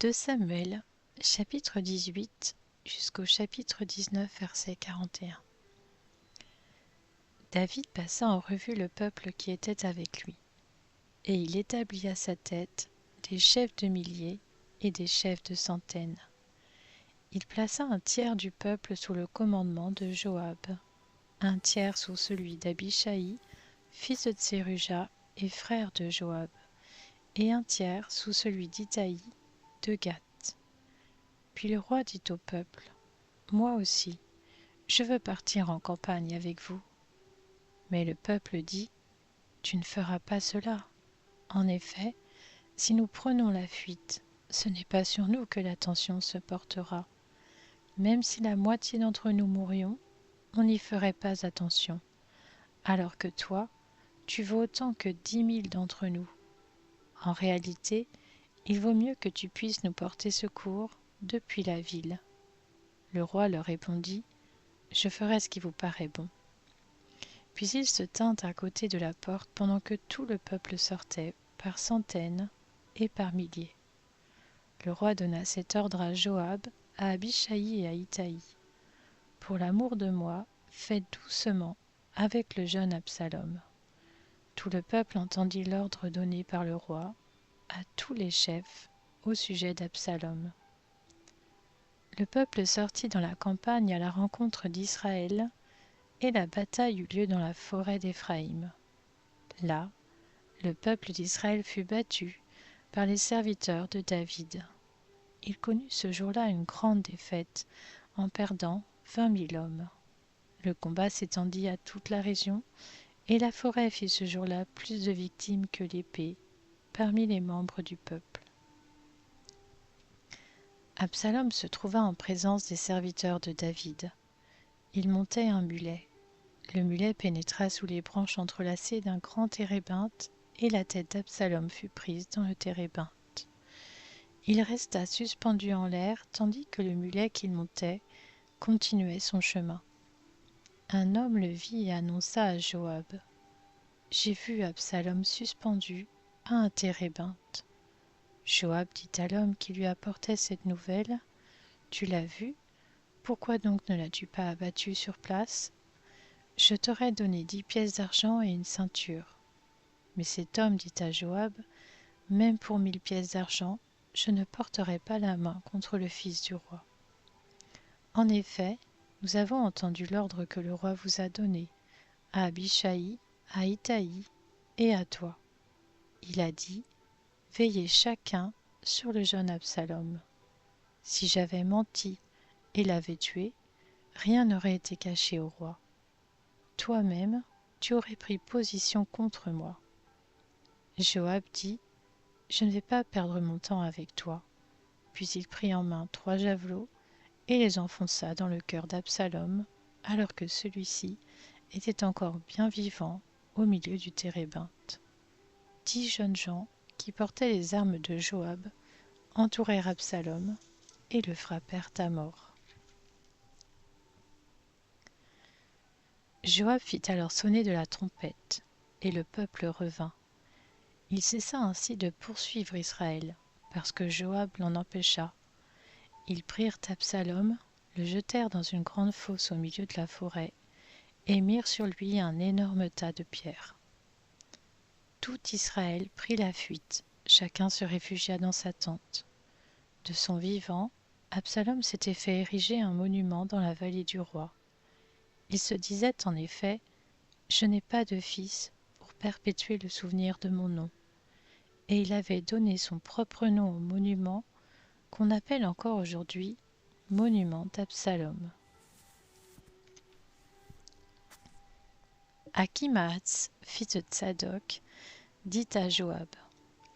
2 Samuel, chapitre 18 jusqu'au chapitre 19, verset 41. David passa en revue le peuple qui était avec lui, et il établit à sa tête des chefs de milliers et des chefs de centaines. Il plaça un tiers du peuple sous le commandement de Joab, un tiers sous celui d'Abishaï, fils de Tseruja et frère de Joab, et un tiers sous celui d'Itaï de Gath. Puis le roi dit au peuple: Moi aussi, je veux partir en campagne avec vous. Mais le peuple dit: Tu ne feras pas cela. En effet, si nous prenons la fuite, ce n'est pas sur nous que l'attention se portera. Même si la moitié d'entre nous mourions, on n'y ferait pas attention, alors que toi, tu vaux autant que 10 000 d'entre nous. En réalité, il vaut mieux que tu puisses nous porter secours depuis la ville. Le roi leur répondit: Je ferai ce qui vous paraît bon. Puis il se tint à côté de la porte pendant que tout le peuple sortait, par centaines et par milliers. Le roi donna cet ordre à Joab, à Abishaï et à Itaï: Pour l'amour de moi, faites doucement avec le jeune Absalom. Tout le peuple entendit l'ordre donné par le roi à tous les chefs au sujet d'Absalom. Le peuple sortit dans la campagne à la rencontre d'Israël, et la bataille eut lieu dans la forêt d'Éphraïm. Là, le peuple d'Israël fut battu par les serviteurs de David. Il connut ce jour-là une grande défaite, en perdant 20 000 hommes. Le combat s'étendit à toute la région, et la forêt fit ce jour-là plus de victimes que l'épée parmi les membres du peuple. Absalom se trouva en présence des serviteurs de David. Il montait un mulet. Le mulet pénétra sous les branches entrelacées d'un grand térébinthe, et la tête d'Absalom fut prise dans le térébinthe. Il resta suspendu en l'air, tandis que le mulet qu'il montait continuait son chemin. Un homme le vit et annonça à Joab: J'ai vu Absalom suspendu à un térébinthe. Joab dit à l'homme qui lui apportait cette nouvelle: Tu l'as vu? Pourquoi donc ne l'as-tu pas abattu sur place? Je t'aurais donné 10 pièces d'argent et une ceinture. Mais cet homme dit à Joab: Même pour 1000 pièces d'argent, je ne porterai pas la main contre le fils du roi. En effet, nous avons entendu l'ordre que le roi vous a donné, à Abishaï, à Itaï et à toi. Il a dit: Veillez chacun sur le jeune Absalom. Si j'avais menti et l'avais tué, rien n'aurait été caché au roi. Toi-même, tu aurais pris position contre moi. Joab dit: Je ne vais pas perdre mon temps avec toi. Puis il prit en main 3 javelots et les enfonça dans le cœur d'Absalom, alors que celui-ci était encore bien vivant au milieu du térébinthe. 10 jeunes gens qui portaient les armes de Joab entourèrent Absalom et le frappèrent à mort. Joab fit alors sonner de la trompette, et le peuple revint. Il cessa ainsi de poursuivre Israël, parce que Joab l'en empêcha. Ils prirent Absalom, le jetèrent dans une grande fosse au milieu de la forêt, et mirent sur lui un énorme tas de pierres. Tout Israël prit la fuite, chacun se réfugia dans sa tente. De son vivant, Absalom s'était fait ériger un monument dans la vallée du roi. Il se disait en effet: Je n'ai pas de fils pour perpétuer le souvenir de mon nom. Et il avait donné son propre nom au monument qu'on appelle encore aujourd'hui monument d'Absalom. Akhimaatz, fils de Tsadok, dit à Joab: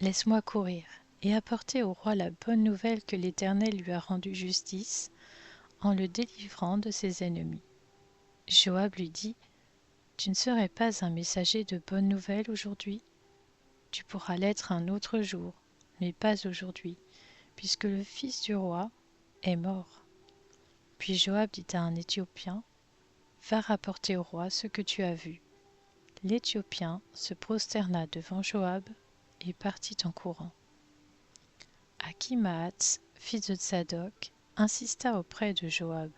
Laisse-moi courir et apporter au roi la bonne nouvelle que l'Éternel lui a rendu justice en le délivrant de ses ennemis. Joab lui dit: Tu ne serais pas un messager de bonne nouvelle aujourd'hui? Tu pourras l'être un autre jour, mais pas aujourd'hui, puisque le fils du roi est mort. Puis Joab dit à un Éthiopien: Va rapporter au roi ce que tu as vu. L'Éthiopien se prosterna devant Joab et partit en courant. Akhimaatz, fils de Tsadok, insista auprès de Joab.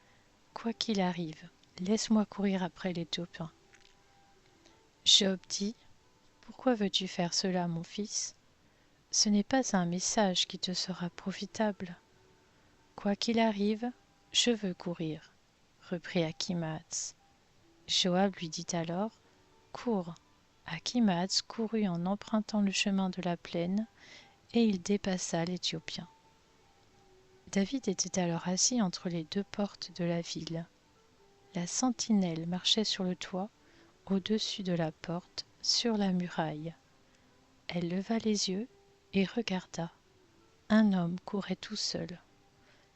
« Quoi qu'il arrive, laisse-moi courir après l'Éthiopien. » Joab dit : « Pourquoi veux-tu faire cela, mon fils ? Ce n'est pas un message qui te sera profitable. »« Quoi qu'il arrive, je veux courir, » reprit Akhimaatz. Joab lui dit alors : « Cours. » Akhimaatz courut en empruntant le chemin de la plaine, et il dépassa l'Éthiopien. David était alors assis entre les deux portes de la ville. La sentinelle marchait sur le toit, au-dessus de la porte, sur la muraille. Elle leva les yeux et regarda. Un homme courait tout seul.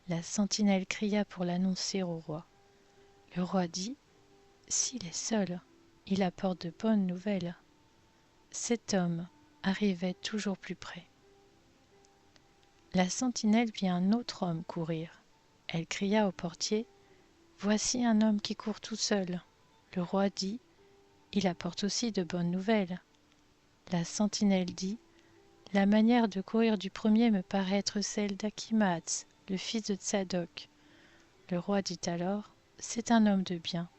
La sentinelle cria pour l'annoncer au roi. Le roi dit : « S'il est seul, il apporte de bonnes nouvelles. » Cet homme arrivait toujours plus près. La sentinelle vit un autre homme courir. Elle cria au portier : « Voici un homme qui court tout seul. » Le roi dit : « Il apporte aussi de bonnes nouvelles. » La sentinelle dit : « La manière de courir du premier me paraît être celle d'Akhimaatz, le fils de Tsadok. » Le roi dit alors : « C'est un homme de bien.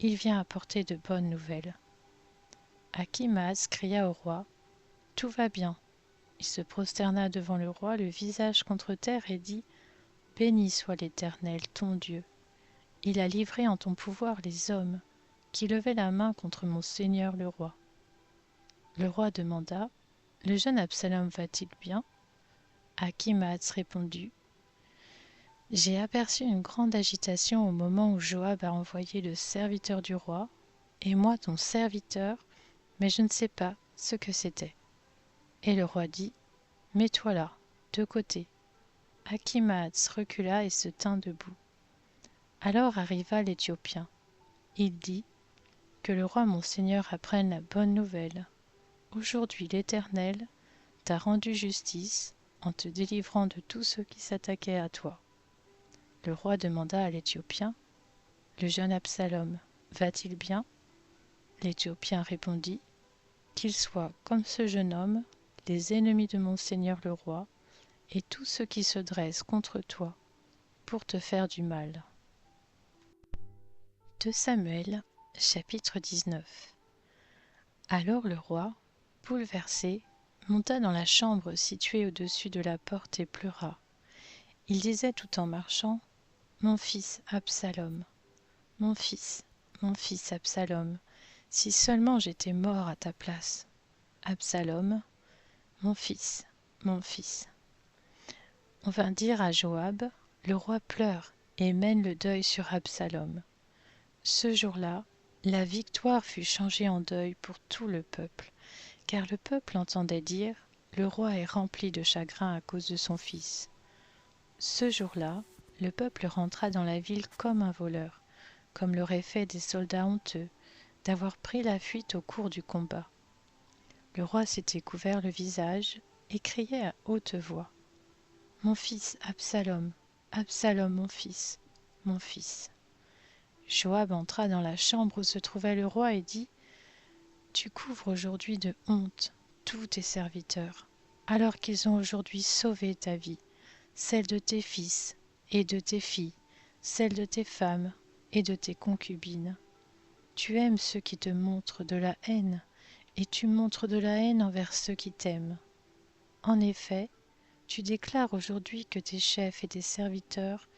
Il vient apporter de bonnes nouvelles. » Akhimaatz cria au roi : « Tout va bien. » Il se prosterna devant le roi, le visage contre terre, et dit : « Béni soit l'Éternel, ton Dieu. Il a livré en ton pouvoir les hommes qui levaient la main contre mon seigneur le roi. » Le roi demanda : « Le jeune Absalom va-t-il bien ?» Akhimaatz répondit : « J'ai aperçu une grande agitation au moment où Joab a envoyé le serviteur du roi, et moi ton serviteur, mais je ne sais pas ce que c'était. » Et le roi dit : « Mets-toi là, de côté. » Akhimaatz recula et se tint debout. Alors arriva l'Éthiopien. Il dit : « Que le roi mon seigneur apprenne la bonne nouvelle. Aujourd'hui l'Éternel t'a rendu justice en te délivrant de tous ceux qui s'attaquaient à toi. » Le roi demanda à l'Éthiopien : « Le jeune Absalom va-t-il bien ?» L'Éthiopien répondit : « Qu'il soit comme ce jeune homme, les ennemis de mon seigneur le roi, et tous ceux qui se dressent contre toi pour te faire du mal. » 2 Samuel, chapitre 19. Alors le roi, bouleversé, monta dans la chambre située au-dessus de la porte et pleura. Il disait tout en marchant : « Mon fils Absalom, mon fils Absalom, si seulement j'étais mort à ta place. Absalom, mon fils, mon fils. » On vint dire à Joab : « Le roi pleure et mène le deuil sur Absalom. » Ce jour-là, la victoire fut changée en deuil pour tout le peuple, car le peuple entendait dire : « Le roi est rempli de chagrin à cause de son fils. » Ce jour-là, le peuple rentra dans la ville comme un voleur, comme l'auraient fait des soldats honteux d'avoir pris la fuite au cours du combat. Le roi s'était couvert le visage et criait à haute voix : « Mon fils Absalom, Absalom, mon fils, mon fils. » Joab entra dans la chambre où se trouvait le roi et dit : « Tu couvres aujourd'hui de honte tous tes serviteurs, alors qu'ils ont aujourd'hui sauvé ta vie, celle de tes fils et de tes filles, celle de tes femmes et de tes concubines. Tu aimes ceux qui te montrent de la haine, et tu montres de la haine envers ceux qui t'aiment. En effet, tu déclares aujourd'hui que tes chefs et tes serviteurs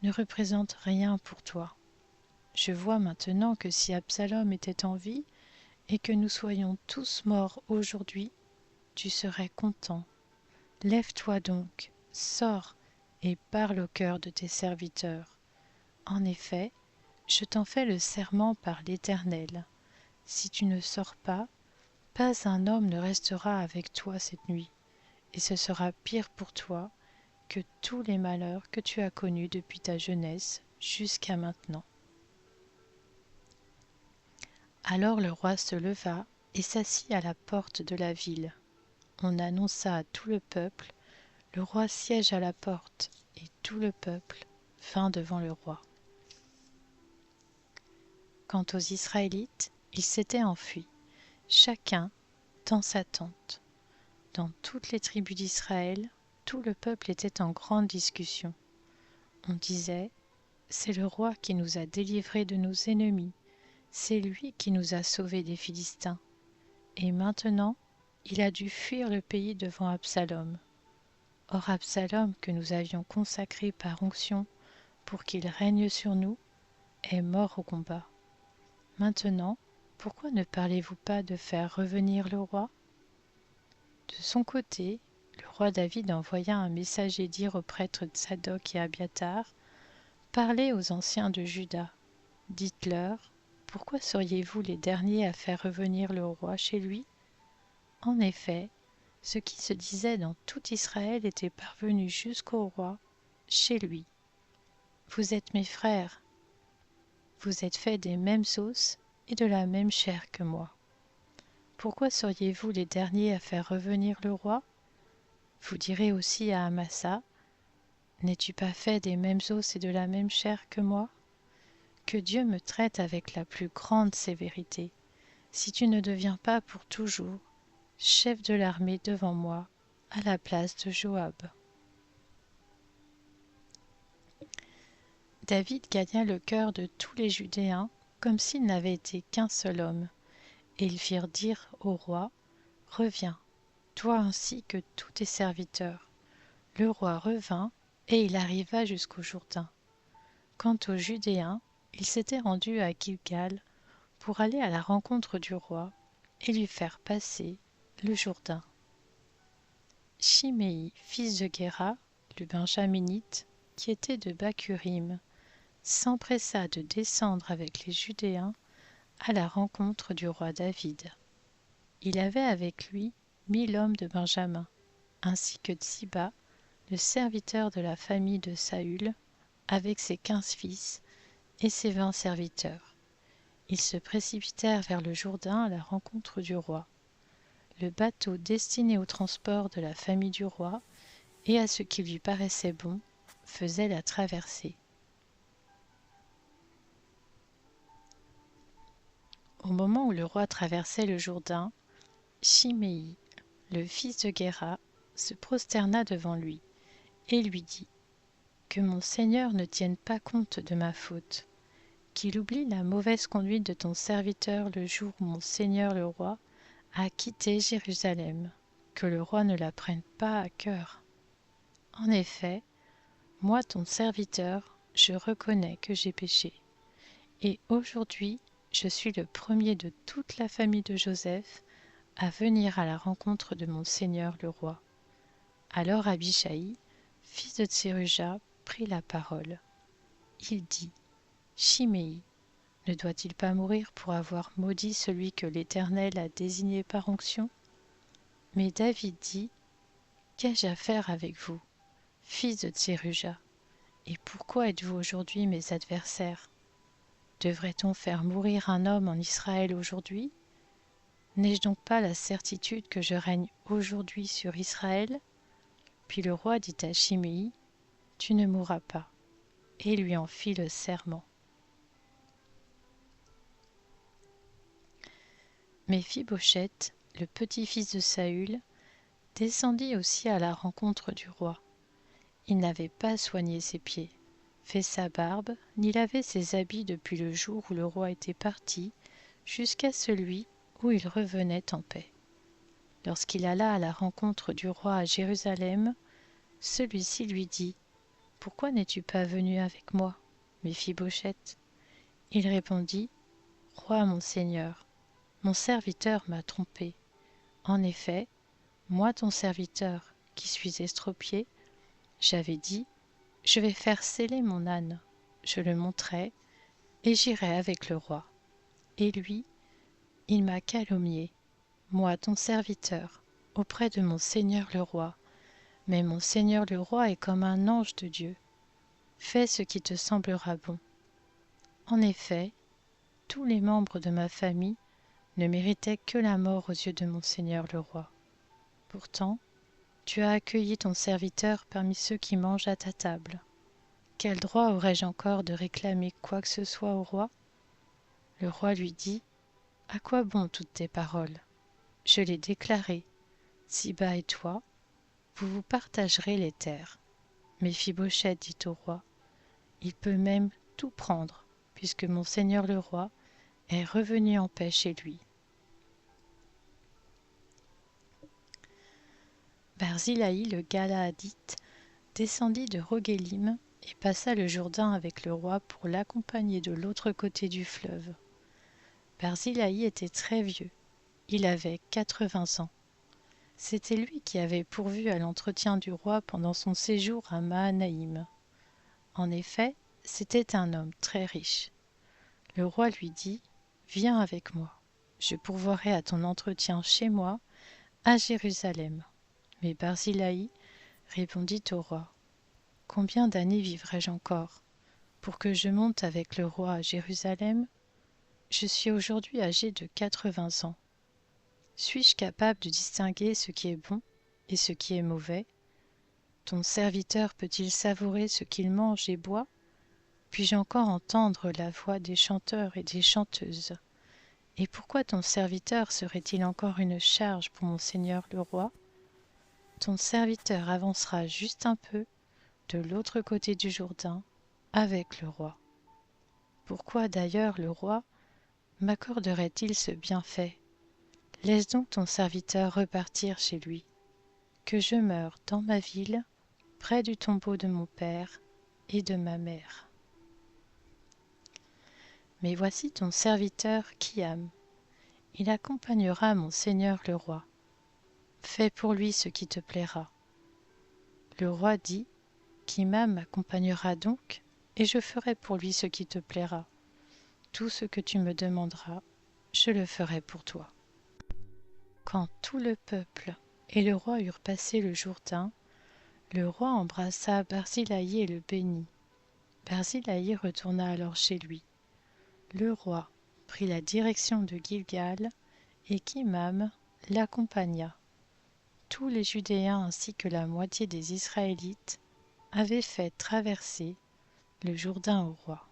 ne représentent rien pour toi. Je vois maintenant que si Absalom était en vie et que nous soyons tous morts aujourd'hui, tu serais content. Lève-toi donc, sors et parle au cœur de tes serviteurs. En effet, je t'en fais le serment par l'Éternel. Si tu ne sors pas, pas un homme ne restera avec toi cette nuit, et ce sera pire pour toi que tous les malheurs que tu as connus depuis ta jeunesse jusqu'à maintenant. » Alors le roi se leva et s'assit à la porte de la ville. On annonça à tout le peuple : « Le roi siège à la porte. » Et tout le peuple vint devant le roi. Quant aux Israélites, ils s'étaient enfuis, chacun dans sa tente. Dans toutes les tribus d'Israël, tout le peuple était en grande discussion. On disait: c'est le roi qui nous a délivrés de nos ennemis, c'est lui qui nous a sauvés des Philistins. Et maintenant, il a dû fuir le pays devant Absalom. Or Absalom, que nous avions consacré par onction pour qu'il règne sur nous, est mort au combat. Maintenant, pourquoi ne parlez-vous pas de faire revenir le roi? De son côté, le roi David envoya un messager dire aux prêtres Tsadok et Abiatar: parlez aux anciens de Juda, dites-leur: pourquoi seriez-vous les derniers à faire revenir le roi chez lui? En effet, ce qui se disait dans tout Israël était parvenu jusqu'au roi, chez lui. Vous êtes mes frères, vous êtes faits des mêmes os et de la même chair que moi. Pourquoi seriez-vous les derniers à faire revenir le roi? Vous direz aussi à Amasa: n'es-tu pas fait des mêmes os et de la même chair que moi? Que Dieu me traite avec la plus grande sévérité, si tu ne deviens pas pour toujours chef de l'armée devant moi, à la place de Joab. David gagna le cœur de tous les Judéens comme s'il n'avait été qu'un seul homme, et ils firent dire au roi: reviens, toi ainsi que tous tes serviteurs. Le roi revint, et il arriva jusqu'au Jourdain. Quant aux Judéens, ils s'étaient rendus à Gilgal pour aller à la rencontre du roi et lui faire passer le Jourdain. Shimei, fils de Guéra, le benjaminite, qui était de Bacurim, s'empressa de descendre avec les Judéens à la rencontre du roi David. Il avait avec lui 1000 hommes de Benjamin, ainsi que Tsiba, le serviteur de la famille de Saül, avec ses 15 fils et ses 20 serviteurs. Ils se précipitèrent vers le Jourdain à la rencontre du roi. Le bateau destiné au transport de la famille du roi et à ce qui lui paraissait bon faisait la traversée. Au moment où le roi traversait le Jourdain, Shimei, le fils de Guéra, se prosterna devant lui et lui dit: que mon Seigneur ne tienne pas compte de ma faute, qu'il oublie la mauvaise conduite de ton serviteur le jour où mon Seigneur le roi a quitté Jérusalem, que le roi ne la prenne pas à cœur. En effet, moi ton serviteur, je reconnais que j'ai péché, et aujourd'hui je suis le premier de toute la famille de Joseph à venir à la rencontre de mon Seigneur le roi. Alors Abishai, fils de Tseruja, prit la parole. Il dit: Shimei ne doit-il pas mourir pour avoir maudit celui que l'Éternel a désigné par onction? Mais David dit: qu'ai-je à faire avec vous, fils de Tseruja? Et pourquoi êtes-vous aujourd'hui mes adversaires? Devrait-on faire mourir un homme en Israël aujourd'hui? N'ai-je donc pas la certitude que je règne aujourd'hui sur Israël? Puis le roi dit à Shimei: tu ne mourras pas, et lui en fit le serment. Méphibosheth, le petit-fils de Saül, descendit aussi à la rencontre du roi. Il n'avait pas soigné ses pieds, fait sa barbe, ni lavé ses habits depuis le jour où le roi était parti, jusqu'à celui où il revenait en paix. Lorsqu'il alla à la rencontre du roi à Jérusalem, celui-ci lui dit: pourquoi n'es-tu pas venu avec moi, Méphibosheth? Il répondit: Roi mon Seigneur, mon serviteur m'a trompé. En effet, moi ton serviteur, qui suis estropié, j'avais dit: je vais faire seller mon âne, je le monterai, et j'irai avec le roi. Et lui, il m'a calomnié, moi ton serviteur, auprès de mon Seigneur le roi. Mais mon Seigneur le roi est comme un ange de Dieu. Fais ce qui te semblera bon. En effet, tous les membres de ma famille ne méritaient que la mort aux yeux de mon Seigneur le roi. Pourtant, tu as accueilli ton serviteur parmi ceux qui mangent à ta table. Quel droit aurais-je encore de réclamer quoi que ce soit au roi? Le roi lui dit: à quoi bon toutes tes paroles? Je l'ai déclaré. Tsiba et toi, vous vous partagerez les terres. Méphibosheth dit au roi, il peut même tout prendre, puisque mon seigneur le roi est revenu en paix chez lui. Barzillai le Galaadite descendit de Roguélim et passa le Jourdain avec le roi pour l'accompagner de l'autre côté du fleuve. Barzillai était très vieux, il avait 80 ans. C'était lui qui avait pourvu à l'entretien du roi pendant son séjour à Mahanaïm. En effet, c'était un homme très riche. Le roi lui dit « Viens avec moi, je pourvoirai à ton entretien chez moi, à Jérusalem. » Mais Barzillai répondit au roi « Combien d'années vivrai-je encore pour que je monte avec le roi à Jérusalem? Je suis aujourd'hui âgé de 80 ans. Suis-je capable de distinguer ce qui est bon et ce qui est mauvais? Ton serviteur peut-il savourer ce qu'il mange et boit? Puis-je encore entendre la voix des chanteurs et des chanteuses? Et pourquoi ton serviteur serait-il encore une charge pour mon seigneur le roi? Ton serviteur avancera juste un peu de l'autre côté du Jourdain avec le roi. Pourquoi d'ailleurs le roi m'accorderait-il ce bienfait? Laisse donc ton serviteur repartir chez lui, que je meure dans ma ville, près du tombeau de mon père et de ma mère. Mais voici ton serviteur Kiam, il accompagnera mon seigneur le roi. Fais pour lui ce qui te plaira. Le roi dit, Kimham m'accompagnera donc, et je ferai pour lui ce qui te plaira. Tout ce que tu me demanderas, je le ferai pour toi. Quand tout le peuple et le roi eurent passé le Jourdain, le roi embrassa Barzillai et le bénit. Barzillai retourna alors chez lui. Le roi prit la direction de Gilgal, et Kimham l'accompagna. Tous les Judéens ainsi que la moitié des Israélites avaient fait traverser le Jourdain au roi.